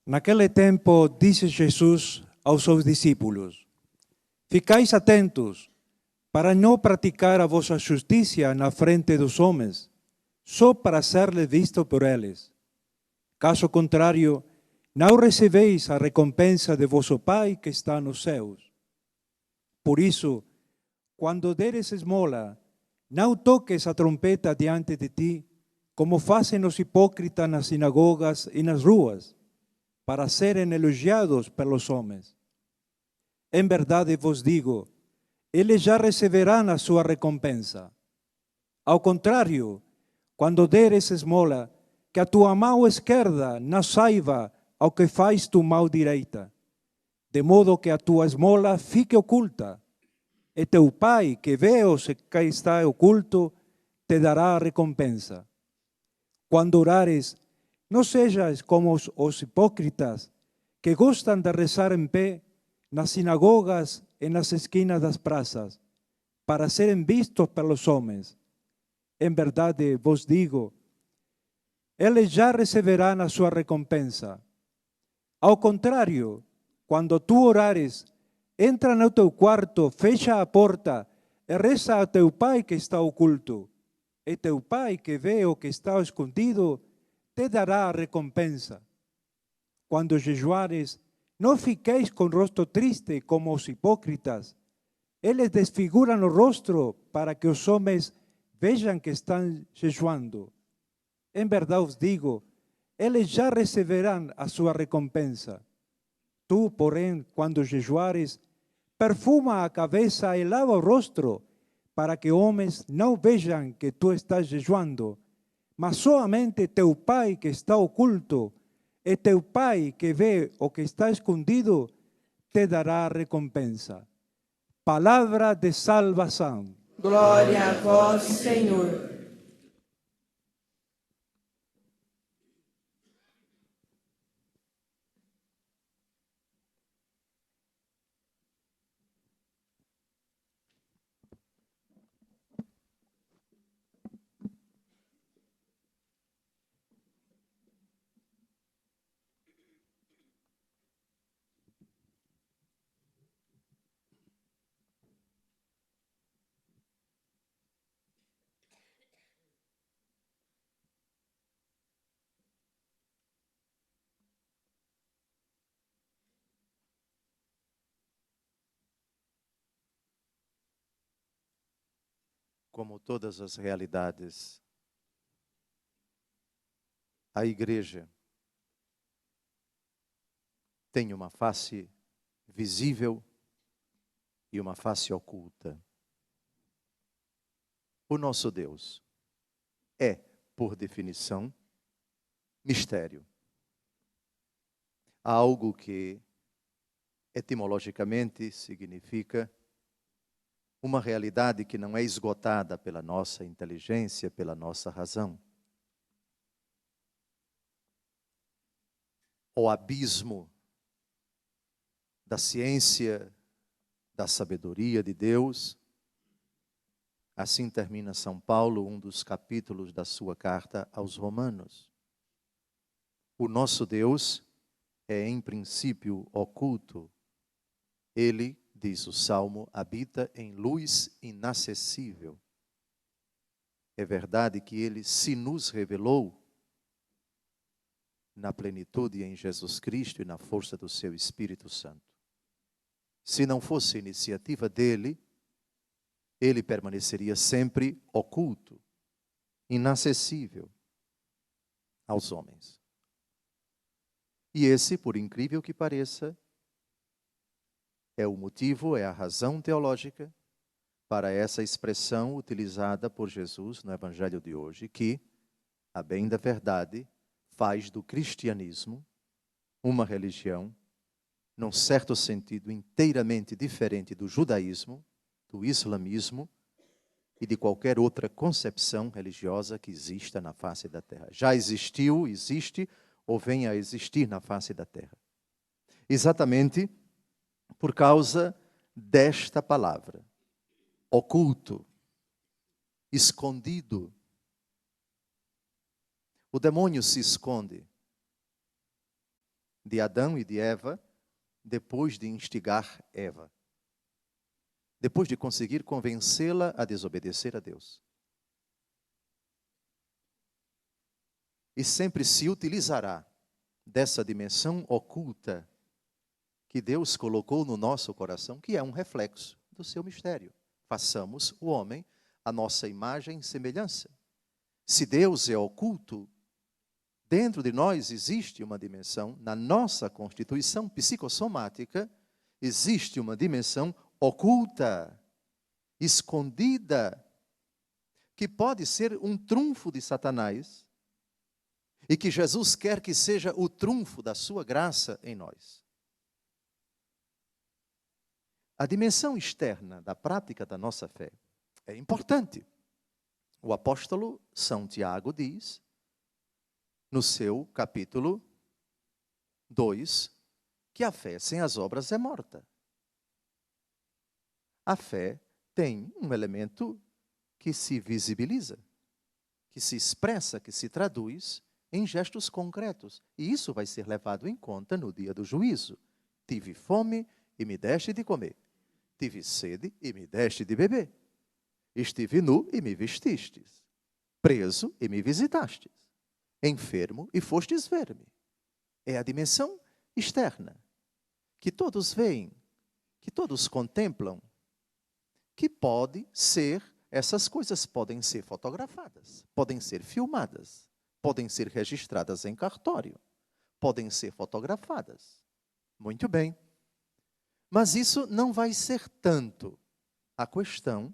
Naquele tempo, disse Jesus aos seus discípulos: Ficais atentos, para não praticar a vossa justiça na frente dos homens, só para serles visto por eles. Caso contrário, não recebeis a recompensa de vosso Pai que está nos céus. Por isso, quando deres esmola, não toques a trompeta diante de ti, como fazem os hipócritas nas sinagogas e nas ruas, para serem elogiados pelos homens. Em verdade vos digo, eles já receberão a sua recompensa. Ao contrário, quando deres esmola, que a tua mão esquerda não saiba ao que faz tua mão direita, de modo que a tua esmola fique oculta, e teu Pai, que vê o que está oculto, te dará a recompensa. Quando orares, não sejas como os hipócritas, que gostam de rezar em pé nas sinagogas e nas esquinas das praças, para serem vistos pelos homens. Em verdade vos digo, eles já receberão a sua recompensa. Ao contrário, quando tu orares, entra no teu quarto, fecha a porta e reza a teu Pai que está oculto. E teu Pai que vê o que está escondido, te dará a recompensa. Quando jejuares, não fiqueis com o rosto triste como os hipócritas. Eles desfiguram o rosto para que os homens vejam que estão jejuando. Em verdade os digo, eles já receberão a sua recompensa. Tu, porém, quando jejuares, perfuma a cabeça e lava o rosto, para que homens não vejam que tu estás jejuando, mas somente teu Pai que está oculto, e teu Pai que vê o que está escondido, te dará a recompensa. Palavra de salvação. Glória a vós, Senhor. Como todas as realidades, a igreja tem uma face visível e uma face oculta. O nosso Deus é, por definição, mistério. Algo que etimologicamente significa uma realidade que não é esgotada pela nossa inteligência, pela nossa razão. O abismo da ciência, da sabedoria de Deus. Assim termina São Paulo, um dos capítulos da sua carta aos Romanos. O nosso Deus é, em princípio, oculto. Ele, diz o Salmo, habita em luz inacessível. É verdade que ele se nos revelou na plenitude em Jesus Cristo e na força do seu Espírito Santo. Se não fosse iniciativa dele, ele permaneceria sempre oculto, inacessível aos homens. E esse, por incrível que pareça, é o motivo, é a razão teológica para essa expressão utilizada por Jesus no Evangelho de hoje, que, a bem da verdade, faz do cristianismo uma religião, num certo sentido, inteiramente diferente do judaísmo, do islamismo e de qualquer outra concepção religiosa que exista na face da terra. Já existiu, existe ou venha a existir na face da terra. Exatamente por causa desta palavra, oculto, escondido. O demônio se esconde de Adão e de Eva, depois de instigar Eva, depois de conseguir convencê-la a desobedecer a Deus. E sempre se utilizará dessa dimensão oculta que Deus colocou no nosso coração, que é um reflexo do seu mistério. Façamos o homem a nossa imagem e semelhança. Se Deus é oculto, dentro de nós existe uma dimensão, na nossa constituição psicossomática, existe uma dimensão oculta, escondida, que pode ser um trunfo de Satanás, e que Jesus quer que seja o trunfo da sua graça em nós. A dimensão externa da prática da nossa fé é importante. O apóstolo São Tiago diz, no seu capítulo 2, que a fé sem as obras é morta. A fé tem um elemento que se visibiliza, que se expressa, que se traduz em gestos concretos. E isso vai ser levado em conta no dia do juízo. Tive fome e me deste de comer. Tive sede e me deste de beber. Estive nu e me vestistes. Preso e me visitastes. Enfermo e fostes ver-me. É a dimensão externa, que todos veem, que todos contemplam, que pode ser, essas coisas podem ser fotografadas, podem ser filmadas, podem ser registradas em cartório, podem ser fotografadas. Muito bem. Mas isso não vai ser tanto a questão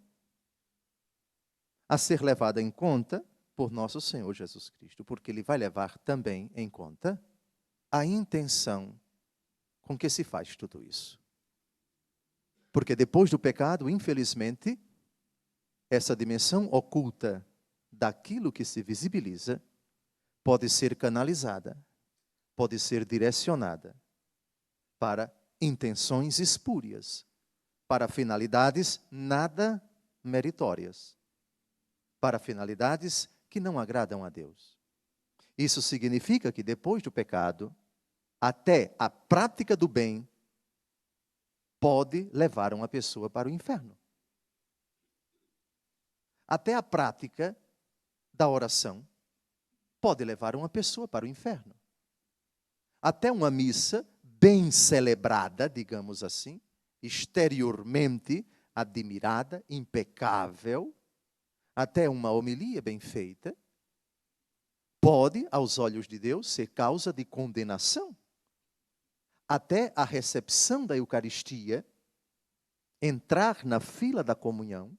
a ser levada em conta por nosso Senhor Jesus Cristo, porque Ele vai levar também em conta a intenção com que se faz tudo isso. Porque depois do pecado, infelizmente, essa dimensão oculta daquilo que se visibiliza pode ser canalizada, pode ser direcionada para intenções espúrias, para finalidades nada meritórias, para finalidades que não agradam a Deus. Isso significa que depois do pecado, até a prática do bem pode levar uma pessoa para o inferno. Até a prática da oração pode levar uma pessoa para o inferno. Até uma missa bem celebrada, digamos assim, exteriormente admirada, impecável, até uma homilia bem feita, pode, aos olhos de Deus, ser causa de condenação. Até a recepção da Eucaristia, entrar na fila da comunhão,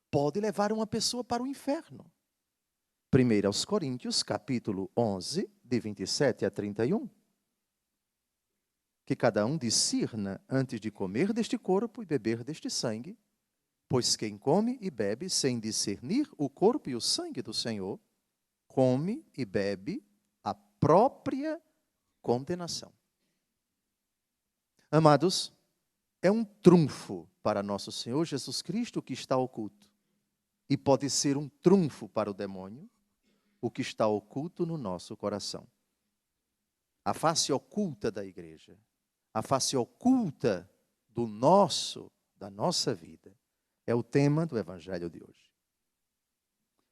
pode levar uma pessoa para o inferno. 1 aos Coríntios, capítulo 11, de 27 a 31. Que cada um discirna antes de comer deste corpo e beber deste sangue, pois quem come e bebe sem discernir o corpo e o sangue do Senhor, come e bebe a própria condenação. Amados, é um trunfo para nosso Senhor Jesus Cristo que está oculto. E pode ser um trunfo para o demônio, o que está oculto no nosso coração. A face oculta da igreja, a face oculta da nossa vida, é o tema do Evangelho de hoje.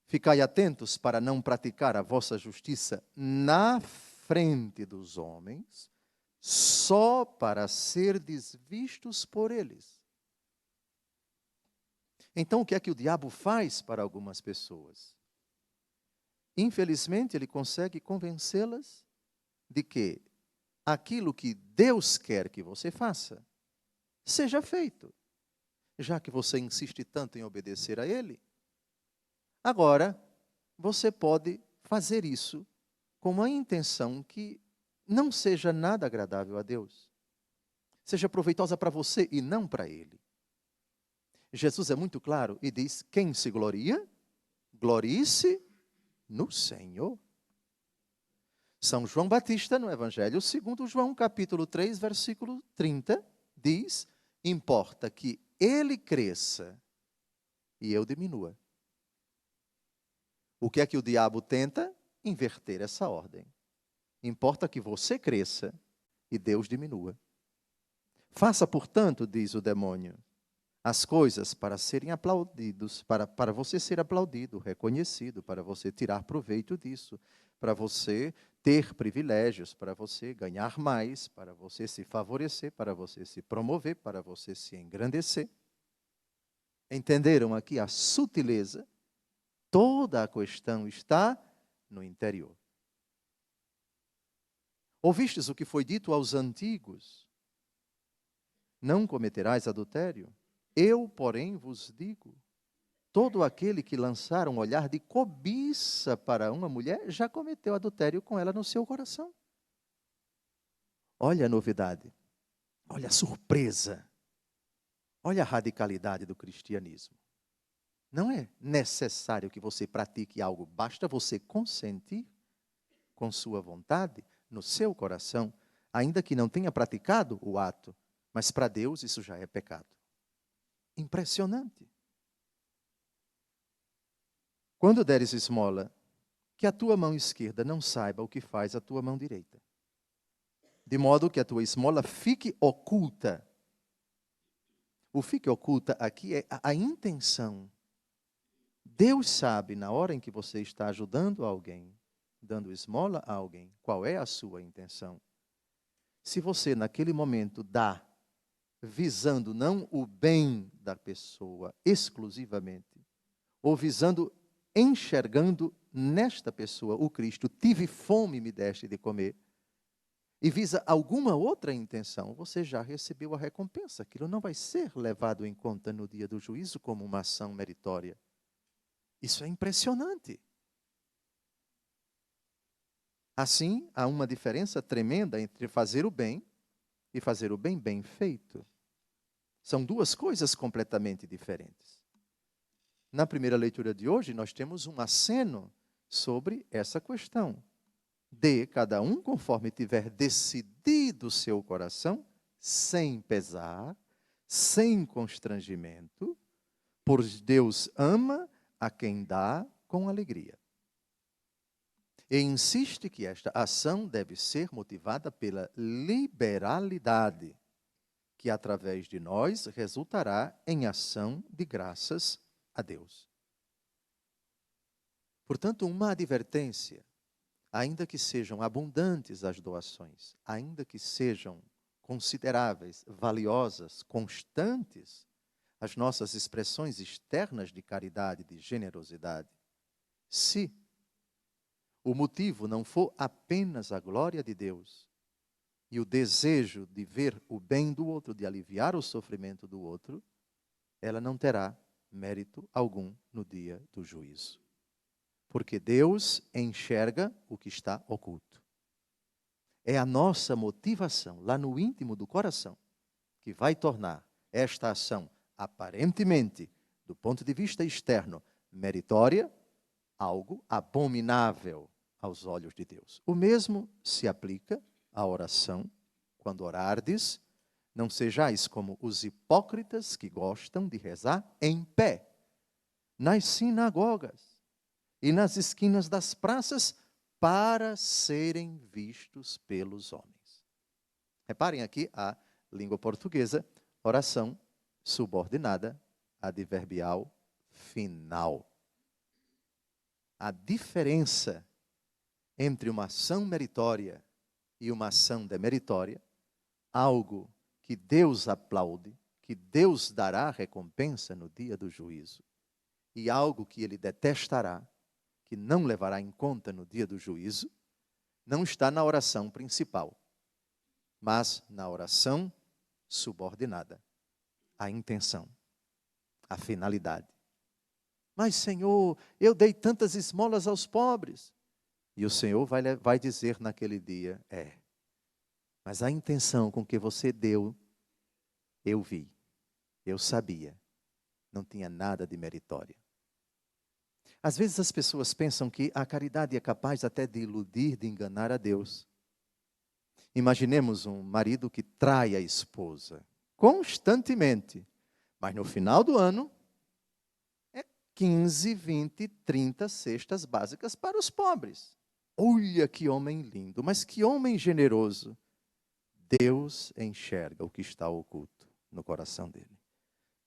Ficai atentos para não praticar a vossa justiça na frente dos homens, só para serdes vistos por eles. Então, o que é que o diabo faz para algumas pessoas? Infelizmente, ele consegue convencê-las de que aquilo que Deus quer que você faça, seja feito. Já que você insiste tanto em obedecer a Ele, agora você pode fazer isso com uma intenção que não seja nada agradável a Deus. Seja proveitosa para você e não para Ele. Jesus é muito claro e diz, quem se gloria, glorie-se no Senhor. São João Batista, no Evangelho segundo João, capítulo 3, versículo 30, diz, importa que Ele cresça e eu diminua. O que é que o diabo tenta? Inverter essa ordem. Importa que você cresça e Deus diminua. Faça, portanto, diz o demônio, as coisas para serem aplaudidos, para você ser aplaudido, reconhecido, para você tirar proveito disso, para você ter privilégios, para você ganhar mais, para você se favorecer, para você se promover, para você se engrandecer. Entenderam aqui a sutileza? Toda a questão está no interior. Ouvistes o que foi dito aos antigos? Não cometerás adultério? Eu, porém, vos digo, todo aquele que lançar um olhar de cobiça para uma mulher, já cometeu adultério com ela no seu coração. Olha a novidade, olha a surpresa, olha a radicalidade do cristianismo. Não é necessário que você pratique algo, basta você consentir com sua vontade, no seu coração, ainda que não tenha praticado o ato, mas para Deus isso já é pecado. Impressionante. Quando deres esmola, que a tua mão esquerda não saiba o que faz a tua mão direita, de modo que a tua esmola fique oculta. O fique oculta aqui é a intenção. Deus sabe, na hora em que você está ajudando alguém, dando esmola a alguém, qual é a sua intenção. Se você, naquele momento, dá, visando não o bem da pessoa exclusivamente, ou visando, enxergando nesta pessoa o Cristo, tive fome e me deste de comer, e visa alguma outra intenção, você já recebeu a recompensa. Aquilo não vai ser levado em conta no dia do juízo como uma ação meritória. Isso é impressionante. Assim, há uma diferença tremenda entre fazer o bem e fazer o bem bem feito. São duas coisas completamente diferentes. Na primeira leitura de hoje, nós temos um aceno sobre essa questão. Dê cada um conforme tiver decidido o seu coração, sem pesar, sem constrangimento, pois Deus ama a quem dá com alegria. E insiste que esta ação deve ser motivada pela liberalidade, que através de nós resultará em ação de graças a Deus. Portanto, uma advertência, ainda que sejam abundantes as doações, ainda que sejam consideráveis, valiosas, constantes, as nossas expressões externas de caridade, de generosidade, se o motivo não for apenas a glória de Deus e o desejo de ver o bem do outro, de aliviar o sofrimento do outro, ela não terá mérito algum no dia do juízo. Porque Deus enxerga o que está oculto. É a nossa motivação, lá no íntimo do coração, que vai tornar esta ação, aparentemente, do ponto de vista externo, meritória, algo abominável aos olhos de Deus. O mesmo se aplica à oração. Quando orardes, não sejais como os hipócritas que gostam de rezar em pé, nas sinagogas e nas esquinas das praças, para serem vistos pelos homens. Reparem aqui a língua portuguesa, oração subordinada, adverbial final. A diferença entre uma ação meritória e uma ação demeritória, algo que Deus aplaude, que Deus dará recompensa no dia do juízo, e algo que Ele detestará, que não levará em conta no dia do juízo, não está na oração principal, mas na oração subordinada. A intenção, a finalidade. Mas, Senhor, eu dei tantas esmolas aos pobres. E o Senhor vai dizer naquele dia, mas a intenção com que você deu, eu vi, eu sabia, não tinha nada de meritória. Às vezes as pessoas pensam que a caridade é capaz até de iludir, de enganar a Deus. Imaginemos um marido que trai a esposa constantemente, mas no final do ano, 15, 20, 30 cestas básicas para os pobres. Olha que homem lindo, mas que homem generoso. Deus enxerga o que está oculto no coração dele.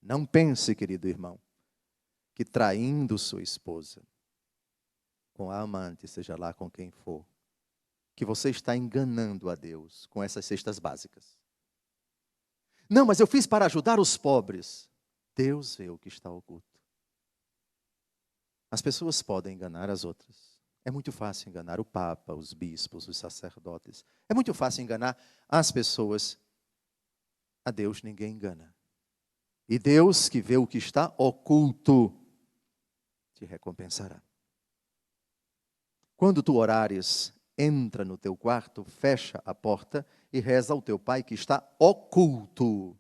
Não pense, querido irmão, que traindo sua esposa, com a amante, seja lá com quem for, que você está enganando a Deus com essas cestas básicas. Não, mas eu fiz para ajudar os pobres. Deus vê o que está oculto. As pessoas podem enganar as outras. É muito fácil enganar o Papa, os bispos, os sacerdotes. É muito fácil enganar as pessoas. A Deus ninguém engana. E Deus, que vê o que está oculto, te recompensará. Quando tu orares, entra no teu quarto, fecha a porta e reza ao teu Pai que está oculto.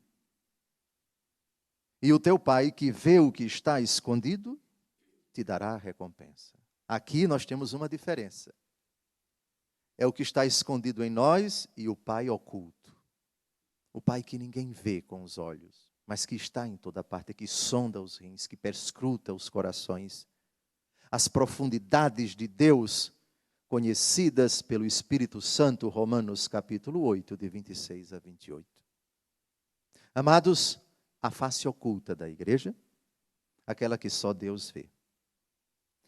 E o teu Pai que vê o que está escondido, te dará a recompensa. Aqui nós temos uma diferença. É o que está escondido em nós e o Pai oculto. O Pai que ninguém vê com os olhos, mas que está em toda parte, que sonda os rins, que perscruta os corações. As profundidades de Deus, conhecidas pelo Espírito Santo, Romanos capítulo 8, de 26 a 28. Amados, a face oculta da igreja, aquela que só Deus vê.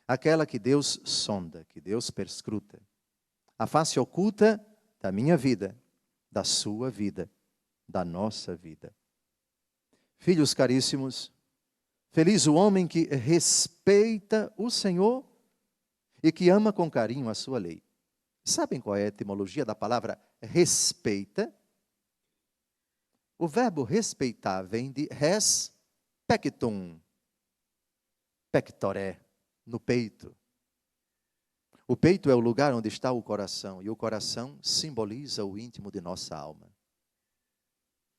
Aquela que Deus sonda, que Deus perscruta. A face oculta da minha vida, da sua vida, da nossa vida. Filhos caríssimos, feliz o homem que respeita o Senhor e que ama com carinho a sua lei. Sabem qual é a etimologia da palavra respeita? O verbo respeitar vem de res pectum, pectoré, no peito. O peito é o lugar onde está o coração, e o coração simboliza o íntimo de nossa alma.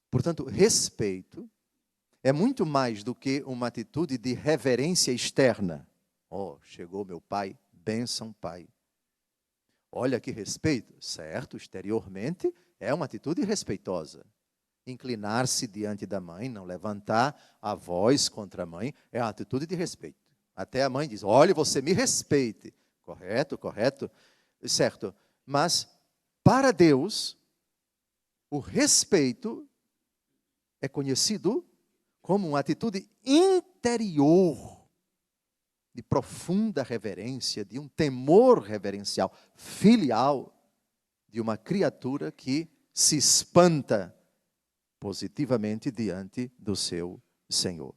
Portanto, respeito é muito mais do que uma atitude de reverência externa. Oh, chegou meu pai, bênção pai. Olha que respeito, certo, exteriormente é uma atitude respeitosa. Inclinar-se diante da mãe, não levantar a voz contra a mãe, é uma atitude de respeito. Até a mãe diz, olha, você me respeite. Correto, correto, certo. Mas, para Deus, o respeito é conhecido como uma atitude interior, de profunda reverência, de um temor reverencial, filial, de uma criatura que se espanta positivamente diante do seu Senhor.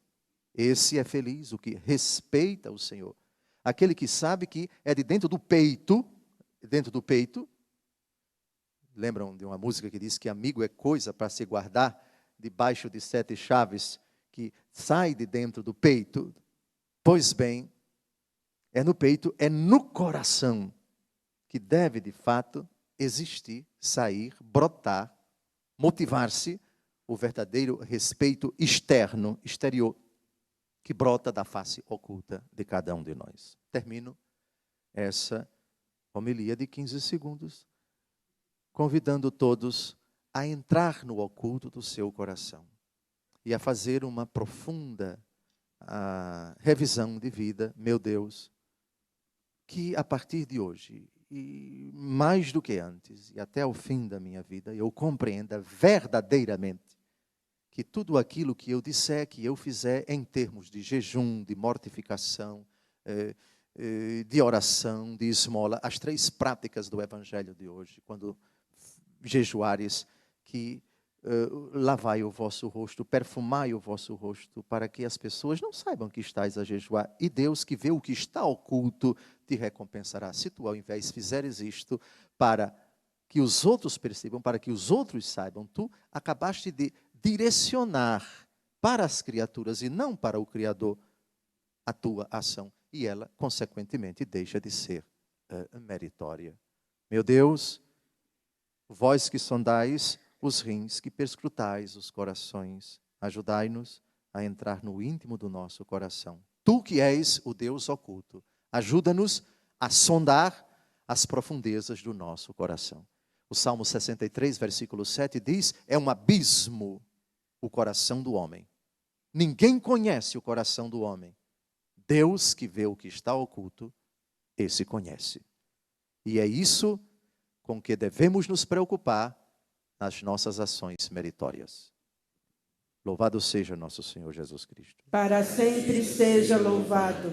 Esse é feliz, o que respeita o Senhor. Aquele que sabe que é de dentro do peito, lembram de uma música que diz que amigo é coisa para se guardar debaixo de 7 chaves, que sai de dentro do peito? Pois bem, é no peito, é no coração que deve de fato existir, sair, brotar, motivar-se o verdadeiro respeito externo, exterior, que brota da face oculta de cada um de nós. Termino essa homilia de 15 segundos, convidando todos a entrar no oculto do seu coração e a fazer uma profunda revisão de vida. Meu Deus, que a partir de hoje, e mais do que antes, e até o fim da minha vida, eu compreenda verdadeiramente que tudo aquilo que eu disser, que eu fizer em termos de jejum, de mortificação, de oração, de esmola, as 3 práticas do Evangelho de hoje, quando jejuares, que lavai o vosso rosto, perfumai o vosso rosto, para que as pessoas não saibam que estáis a jejuar. E Deus, que vê o que está oculto, te recompensará. Se tu, ao invés, fizeres isto para que os outros percebam, para que os outros saibam, tu acabaste de direcionar para as criaturas e não para o Criador a tua ação. E ela, consequentemente, deixa de ser meritória. Meu Deus, vós que sondais os rins, que perscrutais os corações, ajudai-nos a entrar no íntimo do nosso coração. Tu que és o Deus oculto, ajuda-nos a sondar as profundezas do nosso coração. O Salmo 63, versículo 7 diz, é um abismo o coração do homem. Ninguém conhece o coração do homem. Deus que vê o que está oculto, esse conhece. E é isso com que devemos nos preocupar nas nossas ações meritórias. Louvado seja nosso Senhor Jesus Cristo. Para sempre seja louvado.